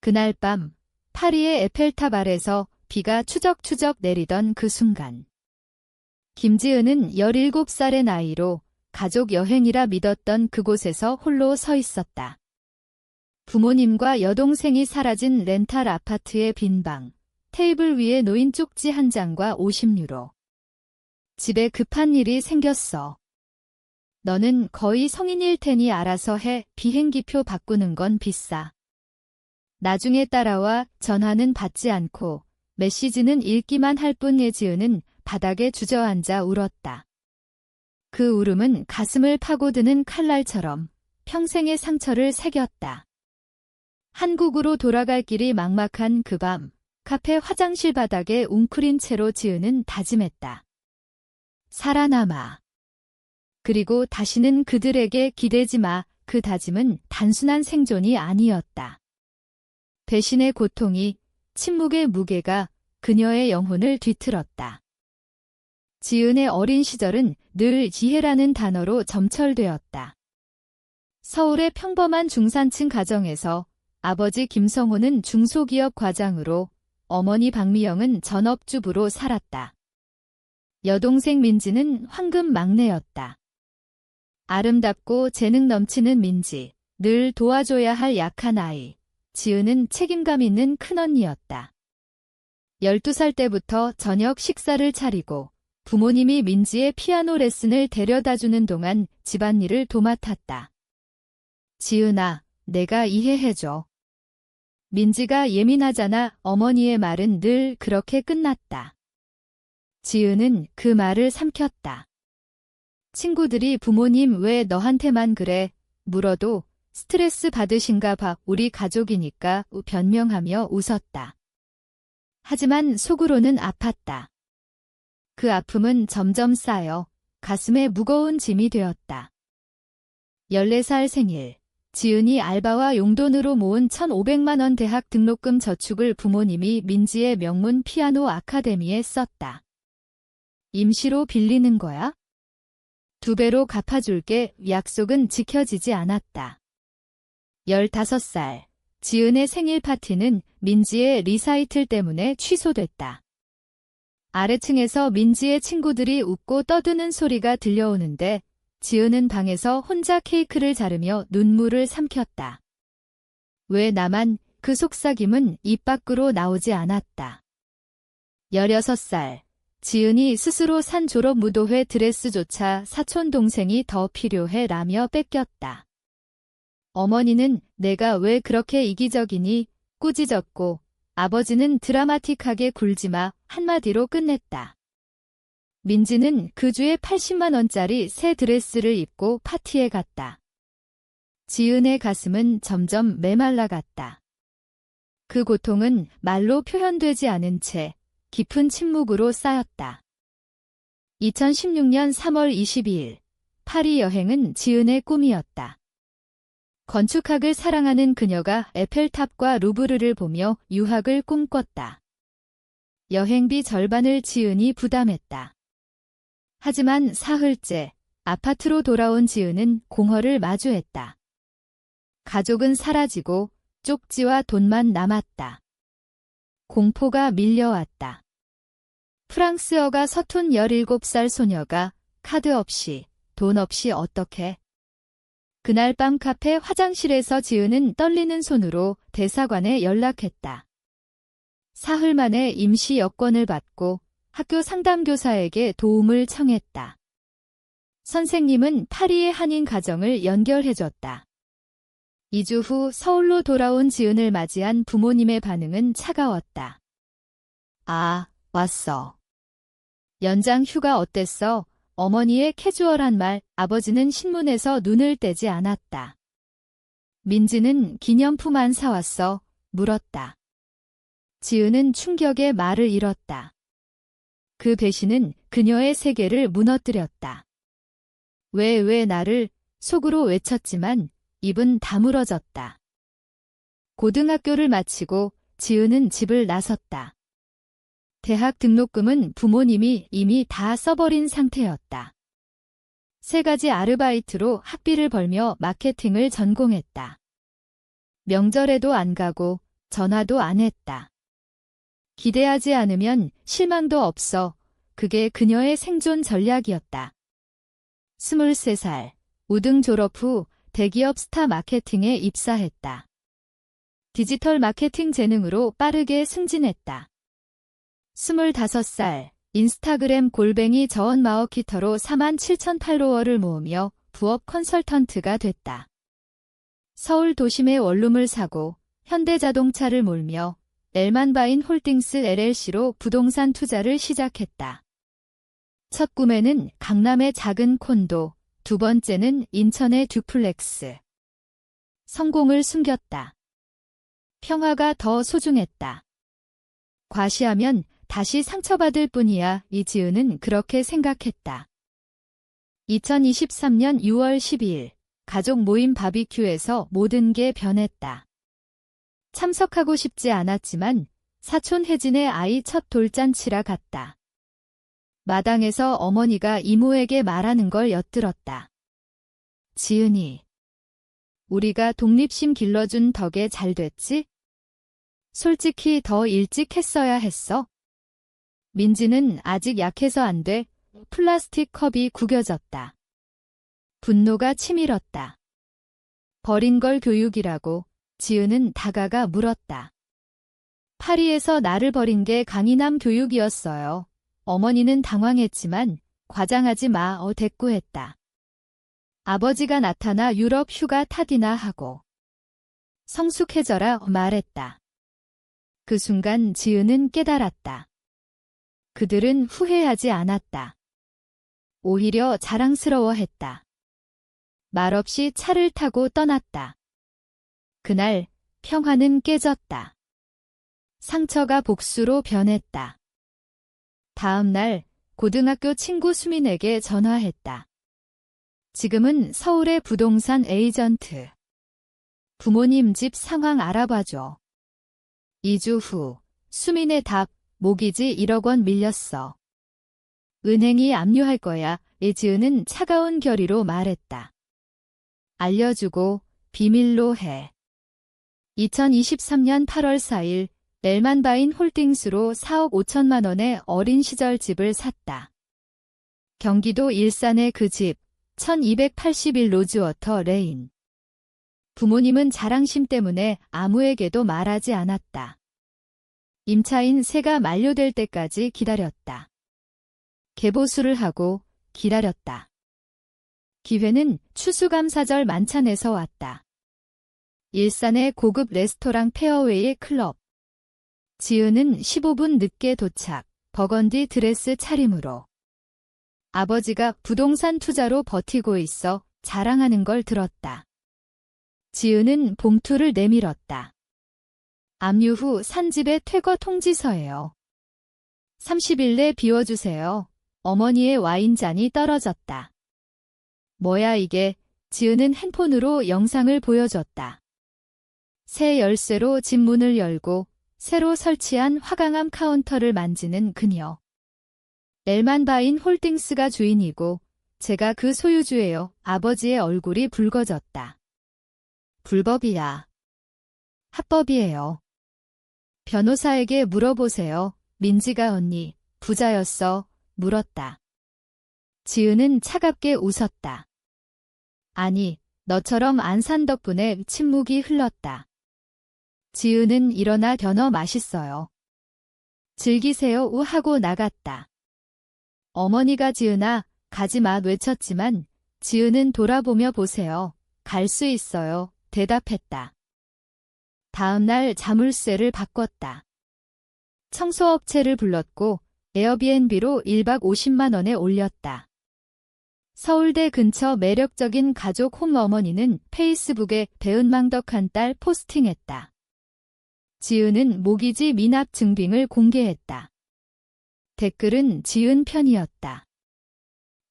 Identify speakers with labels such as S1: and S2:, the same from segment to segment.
S1: 그날 밤 파리의 에펠탑 아래서 비가 추적추적 내리던 그 순간 김지은은 17살의 나이로 가족 여행이라 믿었던 그곳에서 홀로 서 있었다. 부모님과 여동생이 사라진 렌탈 아파트의 빈 방, 테이블 위에 놓인 쪽지 한 장과 50유로. 집에 급한 일이 생겼어. 너는 거의 성인일 테니 알아서 해. 비행기표 바꾸는 건 비싸. 나중에 따라와. 전화는 받지 않고 메시지는 읽기만 할 뿐의 지은은 바닥에 주저앉아 울었다. 그 울음은 가슴을 파고드는 칼날처럼 평생의 상처를 새겼다. 한국으로 돌아갈 길이 막막한 그 밤, 카페 화장실 바닥에 웅크린 채로 지은은 다짐했다. 살아남아. 그리고 다시는 그들에게 기대지 마. 그 다짐은 단순한 생존이 아니었다. 배신의 고통이, 침묵의 무게가 그녀의 영혼을 뒤틀었다. 지은의 어린 시절은 늘 지혜라는 단어로 점철되었다. 서울의 평범한 중산층 가정에서 아버지 김성호는 중소기업 과장으로, 어머니 박미영은 전업주부로 살았다. 여동생 민지는 황금 막내였다. 아름답고 재능 넘치는 민지, 늘 도와줘야 할 약한 아이, 지은은 책임감 있는 큰언니였다. 12살 때부터 저녁 식사를 차리고 부모님이 민지의 피아노 레슨을 데려다주는 동안 집안일을 도맡았다. 지은아, 내가 이해해줘. 민지가 예민하잖아. 어머니의 말은 늘 그렇게 끝났다. 지은은 그 말을 삼켰다. 친구들이 부모님 왜 너한테만 그래? 물어도 스트레스 받으신가 봐. 우리 가족이니까 변명하며 웃었다. 하지만 속으로는 아팠다. 그 아픔은 점점 쌓여 가슴에 무거운 짐이 되었다. 14살 생일, 지은이 알바와 용돈으로 모은 1,500만 원 대학 등록금 저축을 부모님이 민지의 명문 피아노 아카데미에 썼다. 임시로 빌리는 거야? 2배로 갚아줄게. 약속은 지켜지지 않았다. 15살, 지은의 생일 파티는 민지의 리사이틀 때문에 취소됐다. 아래층에서 민지의 친구들이 웃고 떠드는 소리가 들려오는데 지은은 방에서 혼자 케이크를 자르며 눈물을 삼켰다. 왜 나만? 그 속삭임은 입 밖으로 나오지 않았다. 16살, 지은이 스스로 산 졸업 무도회 드레스조차 사촌 동생이 더 필요해 라며 뺏겼다. 어머니는 내가 왜 그렇게 이기적이니? 꾸짖었고 아버지는 드라마틱하게 굴지마 한마디로 끝냈다. 민지는 그 주에 80만 원짜리 새 드레스를 입고 파티에 갔다. 지은의 가슴은 점점 메말라갔다. 그 고통은 말로 표현되지 않은 채 깊은 침묵으로 쌓였다. 2016년 3월 22일, 파리 여행은 지은의 꿈이었다. 건축학을 사랑하는 그녀가 에펠탑과 루브르를 보며 유학을 꿈꿨다. 여행비 절반을 지은이 부담했다. 하지만 사흘째 아파트로 돌아온 지은은 공허를 마주했다. 가족은 사라지고 쪽지와 돈만 남았다. 공포가 밀려왔다. 프랑스어가 서툰 17살 소녀가 카드 없이, 돈 없이 어떻게? 그날 밤 카페 화장실에서 지은은 떨리는 손으로 대사관에 연락했다. 사흘 만에 임시 여권을 받고 학교 상담교사에게 도움을 청했다. 선생님은 파리의 한인 가정을 연결해줬다. 2주 후 서울로 돌아온 지은을 맞이한 부모님의 반응은 차가웠다. 아, 왔어. 연장 휴가 어땠어? 어머니의 캐주얼한 말, 아버지는 신문에서 눈을 떼지 않았다. 민지는 기념품 안 사왔어? 물었다. 지은은 충격에 말을 잃었다. 그 배신은 그녀의 세계를 무너뜨렸다. 왜 나를? 속으로 외쳤지만 입은 다물어졌다. 고등학교를 마치고 지은은 집을 나섰다. 대학 등록금은 부모님이 이미 다 써버린 상태였다. 3가지 아르바이트로 학비를 벌며 마케팅을 전공했다. 명절에도 안 가고 전화도 안 했다. 기대하지 않으면 실망도 없어. 그게 그녀의 생존 전략이었다. 23살, 우등 졸업 후 대기업 스타 마케팅에 입사했다. 디지털 마케팅 재능으로 빠르게 승진했다. 25살, 인스타그램 골뱅이 저언 마케터로 4만 7천 팔로워를 모으며 부업 컨설턴트가 됐다. 서울 도심의 원룸을 사고 현대자동차를 몰며 엘만바인 홀딩스 LLC로 부동산 투자를 시작했다. 첫 구매는 강남의 작은 콘도, 두 번째는 인천의 듀플렉스. 성공을 숨겼다. 평화가 더 소중했다. 과시하면 다시 상처받을 뿐이야. 이지은은 그렇게 생각했다. 2023년 6월 12일 가족 모임 바비큐에서 모든 게 변했다. 참석하고 싶지 않았지만 사촌 혜진의 아이 첫 돌잔치라 갔다. 마당에서 어머니가 이모에게 말하는 걸 엿들었다. 지은이, 우리가 독립심 길러준 덕에 잘 됐지? 솔직히 더 일찍 했어야 했어. 민지는 아직 약해서 안 돼. 플라스틱 컵이 구겨졌다. 분노가 치밀었다. 버린 걸 교육이라고 지은은 다가가 물었다. 파리에서 나를 버린 게 강인함 교육이었어요. 어머니는 당황했지만 과장하지 마 대꾸했다. 아버지가 나타나 유럽 휴가 타디나 하고 성숙해져라 말했다. 그 순간 지은은 깨달았다. 그들은 후회하지 않았다. 오히려 자랑스러워했다. 말없이 차를 타고 떠났다. 그날 평화는 깨졌다. 상처가 복수로 변했다. 다음 날 고등학교 친구 수민에게 전화했다. 지금은 서울의 부동산 에이전트. 부모님 집 상황 알아봐줘. 2주 후 수민의 답, 모기지 1억 원 밀렸어. 은행이 압류할 거야. 이지은은 차가운 결의로 말했다. 알려주고 비밀로 해. 2023년 8월 4일 엘만바인 홀딩스로 4억 5천만 원의 어린 시절 집을 샀다. 경기도 일산의 그 집, 1281 로즈워터 레인. 부모님은 자랑심 때문에 아무에게도 말하지 않았다. 임차인 세가 만료될 때까지 기다렸다. 개보수를 하고 기다렸다. 기회는 추수감사절 만찬에서 왔다. 일산의 고급 레스토랑 페어웨이 클럽. 지은은 15분 늦게 도착, 버건디 드레스 차림으로. 아버지가 부동산 투자로 버티고 있어 자랑하는 걸 들었다. 지은은 봉투를 내밀었다. 압류 후 산 집의 퇴거 통지서예요. 30일 내 비워주세요. 어머니의 와인잔이 떨어졌다. 뭐야 이게? 지은은 핸폰으로 영상을 보여줬다. 새 열쇠로 집 문을 열고 새로 설치한 화강암 카운터를 만지는 그녀. 엘만바인 홀딩스가 주인이고 제가 그 소유주예요. 아버지의 얼굴이 붉어졌다. 불법이야. 합법이에요. 변호사에게 물어보세요. 민지가 언니, 부자였어? 물었다. 지은은 차갑게 웃었다. 아니, 너처럼 안 산 덕분에 침묵이 흘렀다. 지은은 일어나 변어 맛있어요. 즐기세요 우 하고 나갔다. 어머니가 지은아, 가지마 외쳤지만 지은은 돌아보며 보세요. 갈 수 있어요. 대답했다. 다음 날 자물쇠를 바꿨다. 청소업체를 불렀고 에어비앤비로 1박 50만 원에 올렸다. 서울대 근처 매력적인 가족 홈 어머니는 페이스북에 배은망덕한 딸 포스팅했다. 지은은 모기지 미납 증빙을 공개했다. 댓글은 지은 편이었다.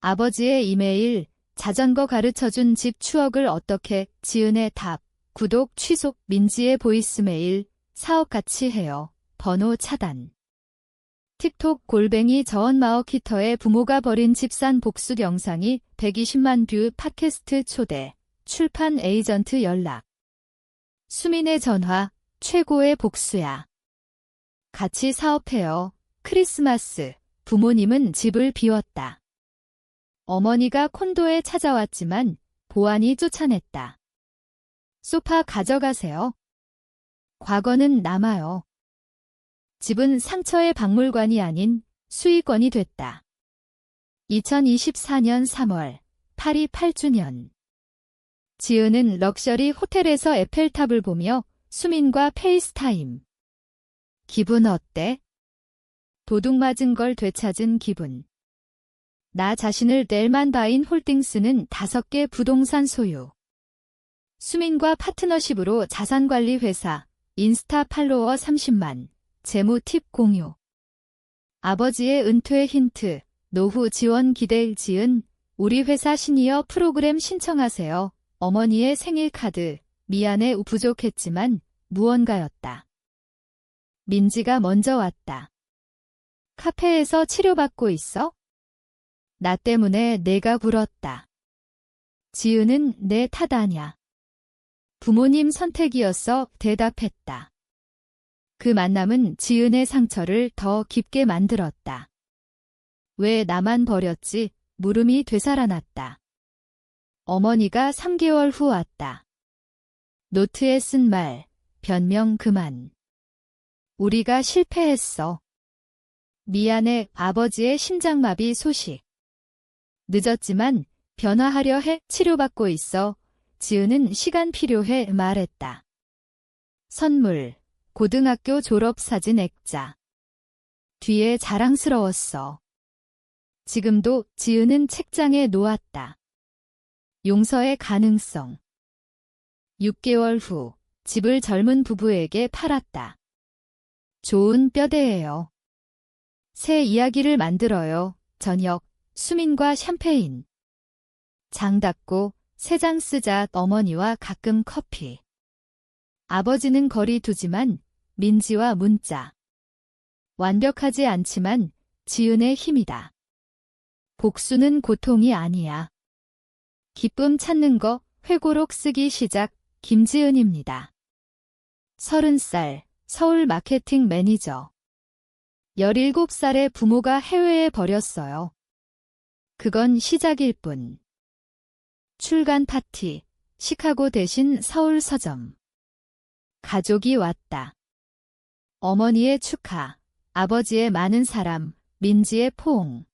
S1: 아버지의 이메일, 자전거 가르쳐준 집 추억을 어떻게, 지은의 답, 구독 취소, 민지의 보이스메일, 사업 같이 해요. 번호 차단. 틱톡 골뱅이 저언 마어키터의 부모가 버린 집산 복수 영상이 120만 뷰 팟캐스트 초대, 출판 에이전트 연락. 수민의 전화, 최고의 복수야. 같이 사업해요. 크리스마스. 부모님은 집을 비웠다. 어머니가 콘도에 찾아왔지만 보안이 쫓아냈다. 소파 가져가세요. 과거는 남아요. 집은 상처의 박물관이 아닌 수의권이 됐다. 2024년 3월, 파리 8주년. 지은은 럭셔리 호텔에서 에펠탑을 보며 수민과 페이스타임. 기분 어때? 도둑 맞은 걸 되찾은 기분. 나 자신을 넬만 바인 홀딩스는 5개 부동산 소유. 수민과 파트너십으로 자산관리 회사, 인스타 팔로워 30만, 재무 팁 공유. 아버지의 은퇴 힌트, 노후 지원 기대. 지은, 우리 회사 시니어 프로그램 신청하세요. 어머니의 생일 카드, 미안해 부족했지만 무언가였다. 민지가 먼저 왔다. 카페에서 치료받고 있어? 나 때문에 내가 굴었다. 지은은 내 탓 아냐. 부모님 선택이었어. 대답했다. 그 만남은 지은의 상처를 더 깊게 만들었다. 왜 나만 버렸지? 물음이 되살아났다. 어머니가 3개월 후 왔다. 노트에 쓴 말, 변명 그만. 우리가 실패했어. 미안해. 아버지의 심장마비 소식. 늦었지만 변화하려 해. 치료받고 있어. 지은은 시간 필요해 말했다. 선물, 고등학교 졸업사진 액자. 뒤에 자랑스러웠어. 지금도 지은은 책장에 놓았다. 용서의 가능성. 6개월 후, 집을 젊은 부부에게 팔았다. 좋은 뼈대예요. 새 이야기를 만들어요. 저녁, 수민과 샴페인. 장 닫고 새 장 쓰자. 어머니와 가끔 커피. 아버지는 거리 두지만 민지와 문자. 완벽하지 않지만 지은의 힘이다. 복수는 고통이 아니야. 기쁨 찾는 거. 회고록 쓰기 시작. 김지은입니다. 30살, 서울 마케팅 매니저. 17살의 부모가 해외에 버렸어요. 그건 시작일 뿐. 출간 파티, 시카고 대신 서울 서점. 가족이 왔다. 어머니의 축하, 아버지의 많은 사람, 민지의 포옹.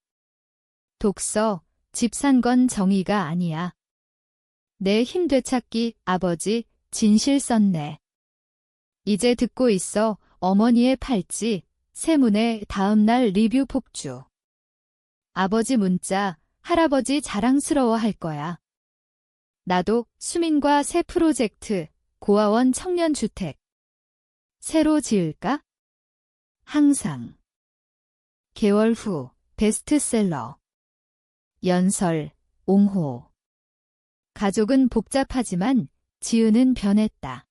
S1: 독서, 집 산 건 정의가 아니야. 내 힘 되찾기. 아버지, 진실 썼네. 이제 듣고 있어. 어머니의 팔찌, 세문의 다음날 리뷰 폭주. 아버지 문자, 할아버지 자랑스러워 할 거야. 나도. 수민과 새 프로젝트, 고아원 청년주택. 새로 지을까? 항상. 개월 후, 베스트셀러. 연설, 옹호. 가족은 복잡하지만 지은은 변했다.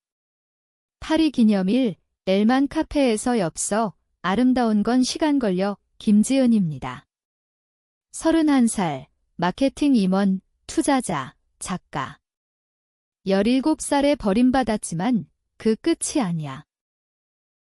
S1: 파리 기념일, 엘만 카페에서 엽서. 아름다운 건 시간 걸려. 김지은입니다. 31살, 마케팅 임원, 투자자, 작가. 17살에 버림받았지만 그 끝이 아니야.